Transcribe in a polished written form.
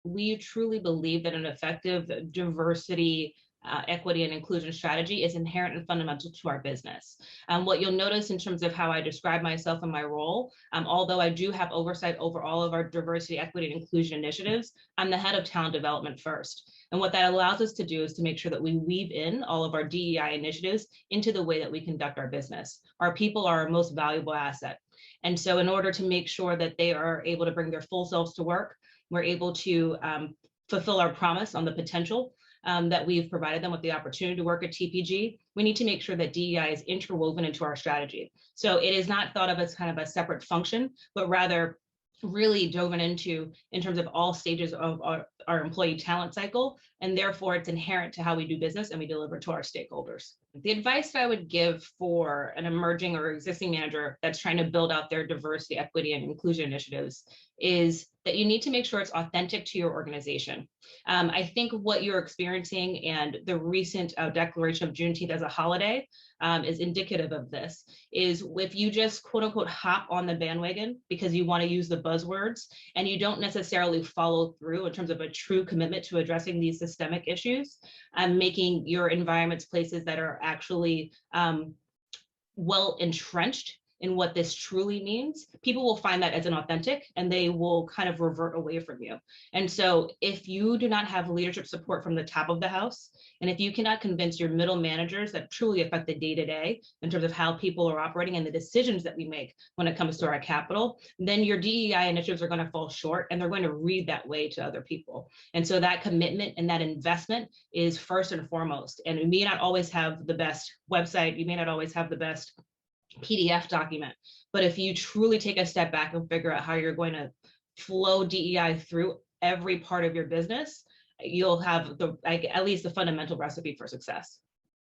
We truly believe that an effective diversity, equity, and inclusion strategy is inherent and fundamental to our business. What you'll notice in terms of how I describe myself and my role, although I do have oversight over all of our diversity, equity, and inclusion initiatives, I'm the head of talent development first. And what that allows us to do is to make sure that we weave in all of our DEI initiatives into the way that we conduct our business. Our people are our most valuable asset. And so in order to make sure that they are able to bring their full selves to work, we're able to fulfill our promise on the potential that we've provided them with the opportunity to work at TPG. We need to make sure that DEI is interwoven into our strategy. So it is not thought of as kind of a separate function, but rather really dove into in terms of all stages of our employee talent cycle, and therefore it's inherent to how we do business and we deliver to our stakeholders. The advice that I would give for an emerging or existing manager that's trying to build out their diversity, equity, and inclusion initiatives is that you need to make sure it's authentic to your organization. I think what you're experiencing and the recent declaration of Juneteenth as a holiday is indicative of this, is if you just quote unquote hop on the bandwagon because you want to use the buzzwords and you don't necessarily follow through in terms of a true commitment to addressing these systemic issues and making your environments places that are actually well entrenched in what this truly means, people will find that as inauthentic and they will kind of revert away from you. And so if you do not have leadership support from the top of the house, and if you cannot convince your middle managers that truly affect the day-to-day in terms of how people are operating and the decisions that we make when it comes to our capital, then your DEI initiatives are going to fall short and they're going to read that way to other people. And so that commitment and that investment is first and foremost. And we may not always have the best website, you may not always have the best PDF document, but if you truly take a step back and figure out how you're going to flow DEI through every part of your business, you'll have at least the fundamental recipe for success.